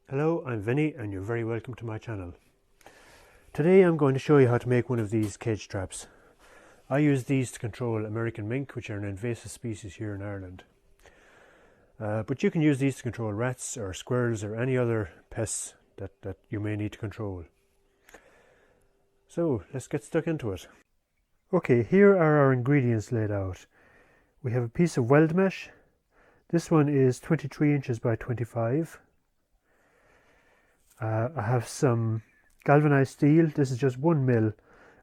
Hello, I'm Vinny and you're very welcome to my channel. Today I'm going to show you how to make one of these cage traps. I use these to control American mink, which are an invasive species here in Ireland. But you can use these to control rats or squirrels or any other pests that you may need to control. So let's get stuck into it. Okay, here are our ingredients laid out. We have a piece of weld mesh. This one is 23 inches by 25. I have some galvanized steel. This is just 1 mil,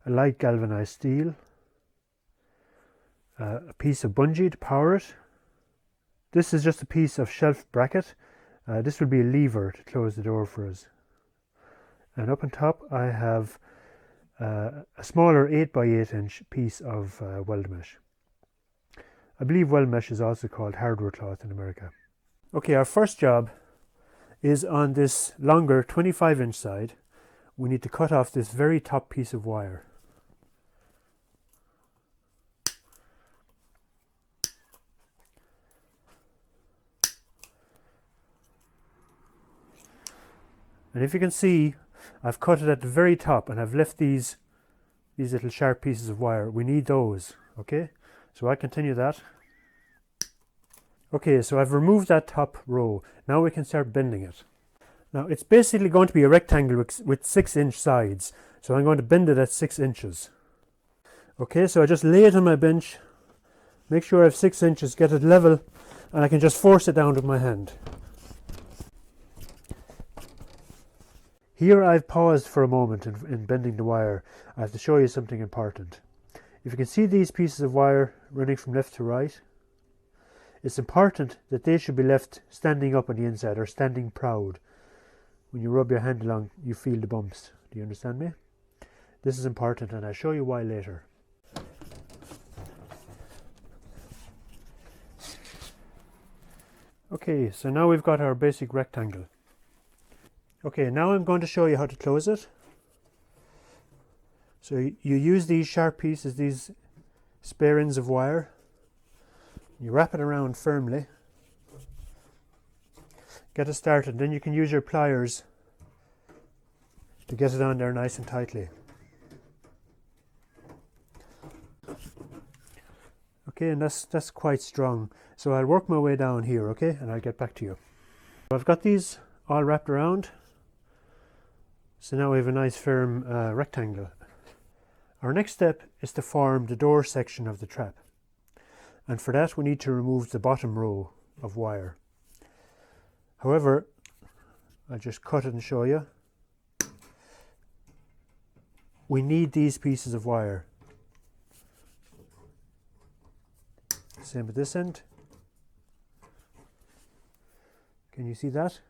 a light galvanized steel. A piece of bungee to power it. This is just a piece of shelf bracket. This will be a lever to close the door for us. And up on top I have a smaller 8 by 8 inch piece of weld mesh. I believe weld mesh is also called hardware cloth in America. Okay, our first job is on this longer 25-inch side. We need to cut off this very top piece of wire. And if you can see, I've cut it at the very top and I've left these little sharp pieces of wire. We need those, okay? So I continue that. Okay, so I've removed that top row. Now we can start bending it. Now it's basically going to be a rectangle with 6-inch sides. So I'm going to bend it at 6 inches. Okay, so I just lay it on my bench. Make sure I have 6 inches, get it level, and I can just force it down with my hand. Here I've paused for a moment in bending the wire. I have to show you something important. If you can see these pieces of wire running from left to right, it's important that they should be left standing up on the inside or standing proud. When you rub your hand along, you feel the bumps. Do you understand me? This is important and I'll show you why later. Okay, so now we've got our basic rectangle. Okay, now I'm going to show you how to close it. So you use these sharp pieces, these spare ends of wire. You wrap it around firmly, get it started, then you can use your pliers to get it on there nice and tightly. Okay, and that's quite strong. So I'll work my way down here, okay, and I'll get back to you. So I've got these all wrapped around. So now we have a nice firm rectangle. Our next step is to form the door section of the trap. And for that we need to remove the bottom row of wire. However, I'll just cut it and show you. We need these pieces of wire. Same at this end. Can you see that?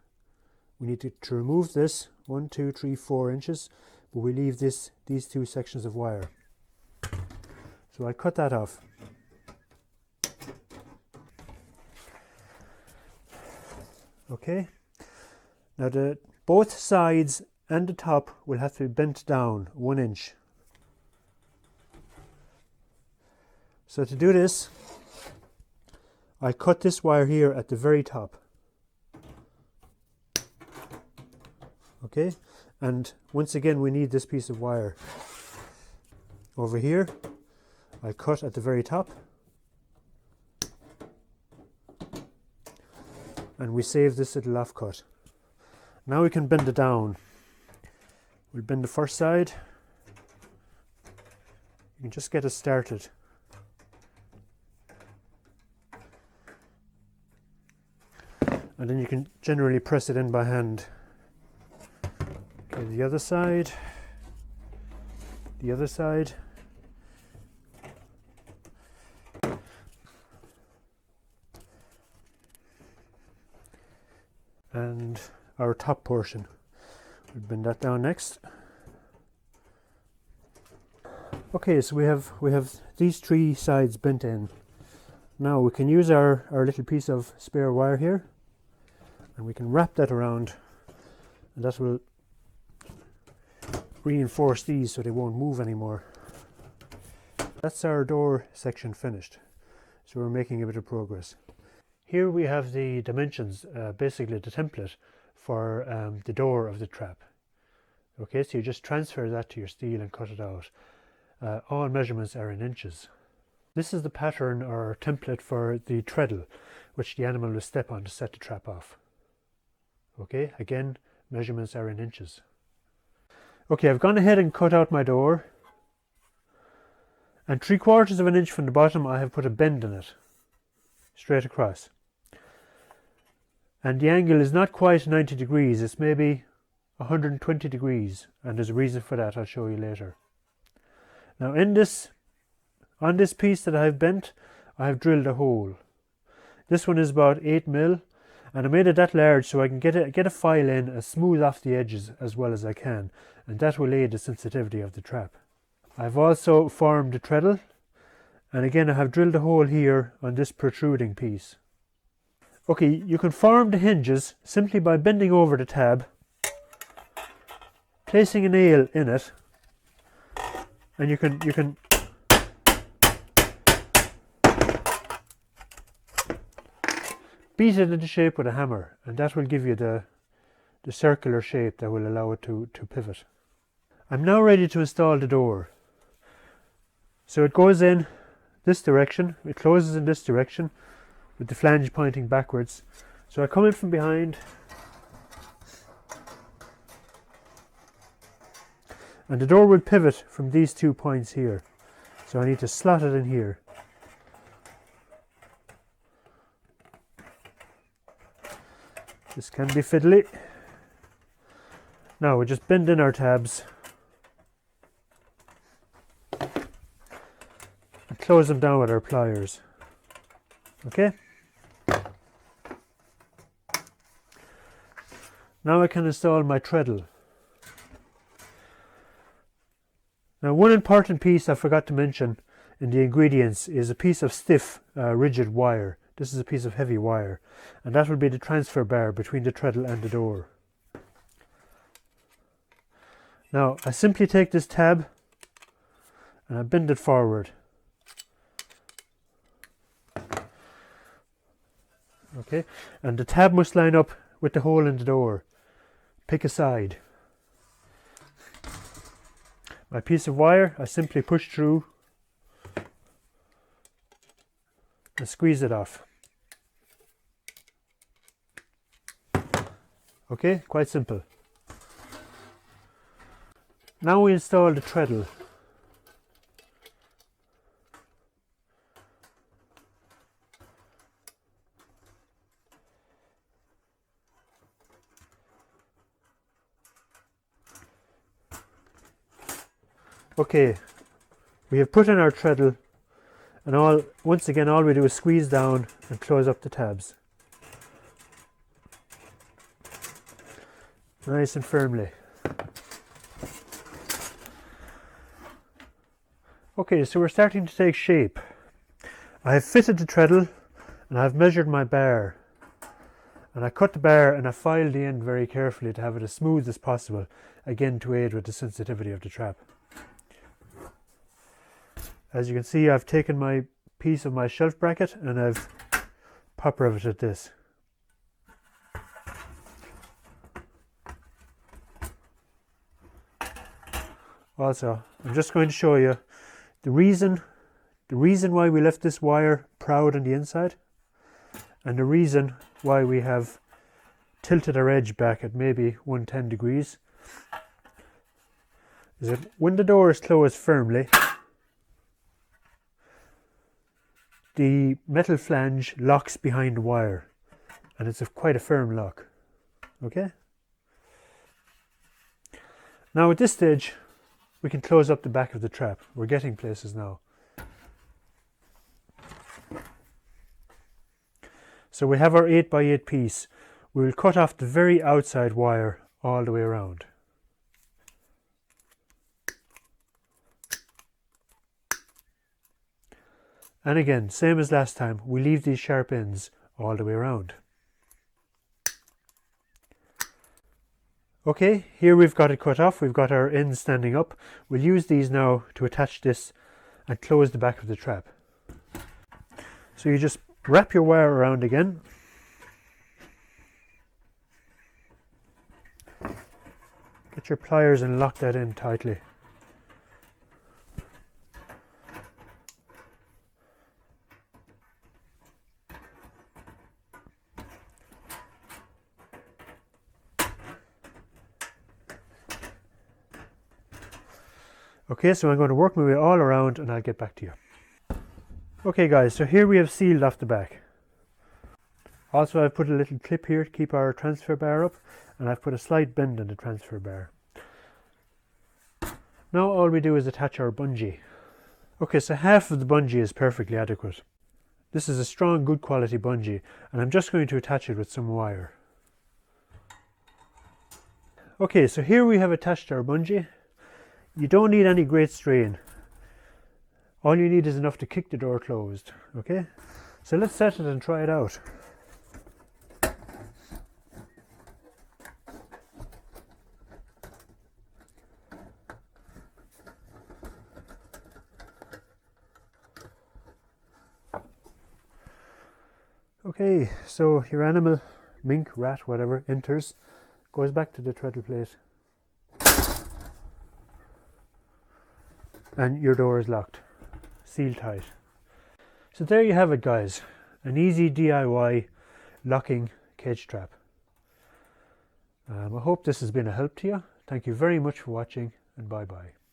We need to remove this 1, 2, 3, 4 inches, but we leave these two sections of wire. So I cut that off. Okay, now both sides and the top will have to be bent down 1 inch. So to do this, I cut this wire here at the very top. Okay, and once again we need this piece of wire. Over here, I cut at the very top. And we save this little offcut. Now we can bend it down. We'll bend the first side. You can just get it started. And then you can generally press it in by hand. Okay, the other side. The other side. And our top portion. We'll bend that down next. Okay, so we have these 3 sides bent in. Now we can use our little piece of spare wire here, and we can wrap that around, and that will reinforce these so they won't move anymore. That's our door section finished. So we're making a bit of progress. Here we have the dimensions, basically the template for the door of the trap. Okay, so you just transfer that to your steel and cut it out. All measurements are in inches. This is the pattern or template for the treadle, which the animal will step on to set the trap off. Okay, again, measurements are in inches. Okay, I've gone ahead and cut out my door, and 3/4 of an inch from the bottom I have put a bend in it, straight across. And the angle is not quite 90 degrees, it's maybe 120 degrees, and there's a reason for that I'll show you later. Now on this piece that I have bent, I have drilled a hole. This one is about 8mm, and I made it that large so I can get a file in and smooth off the edges as well as I can, and that will aid the sensitivity of the trap. I've also formed the treadle, and again I have drilled a hole here on this protruding piece. Okay, you can form the hinges simply by bending over the tab, placing a nail in it, and you can beat it into shape with a hammer, and that will give you the circular shape that will allow it to pivot. I'm now ready to install the door. So it goes in this direction, it closes in this direction with the flange pointing backwards. So I come in from behind, and the door will pivot from these 2 points here. So I need to slot it in here. This can be fiddly. Now we just bend in our tabs and close them down with our pliers. Okay? Now I can install my treadle. Now, one important piece I forgot to mention in the ingredients is a piece of stiff, rigid wire. This is a piece of heavy wire, and that will be the transfer bar between the treadle and the door. Now, I simply take this tab and I bend it forward. Okay, and the tab must line up with the hole in the door. Pick a side. My piece of wire, I simply push through and squeeze it off. Okay, quite simple. Now we install the treadle. Okay, we have put in our treadle, and once again all we do is squeeze down and close up the tabs. Nice and firmly. Okay, so we're starting to take shape. I have fitted the treadle and I've measured my bar. And I cut the bar and I filed the end very carefully to have it as smooth as possible, again to aid with the sensitivity of the trap. As you can see, I've taken my piece of my shelf bracket and I've pop riveted this. Also, I'm just going to show you the reason why we left this wire proud on the inside, and the reason why we have tilted our edge back at maybe 110 degrees is that when the door is closed firmly, the metal flange locks behind the wire, and it's quite a firm lock. Okay? Now at this stage we can close up the back of the trap. We're getting places now. So we have our 8x8 piece. We will cut off the very outside wire all the way around. And again, same as last time, we leave these sharp ends all the way around. Okay, here we've got it cut off, we've got our ends standing up. We'll use these now to attach this and close the back of the trap. So you just wrap your wire around again. Get your pliers and lock that in tightly. Okay, so I'm going to work my way all around and I'll get back to you. Okay guys, so here we have sealed off the back. Also I've put a little clip here to keep our transfer bar up, and I've put a slight bend in the transfer bar. Now all we do is attach our bungee. Okay, so half of the bungee is perfectly adequate. This is a strong, good quality bungee, and I'm just going to attach it with some wire. Okay, so here we have attached our bungee. You don't need any great strain. All you need is enough to kick the door closed, okay? So let's set it and try it out. Okay, so your animal, mink, rat, whatever, enters, goes back to the treadle plate, and your door is locked, sealed tight. So there you have it guys, an easy DIY locking cage trap. I hope this has been a help to you. Thank you very much for watching, and bye bye.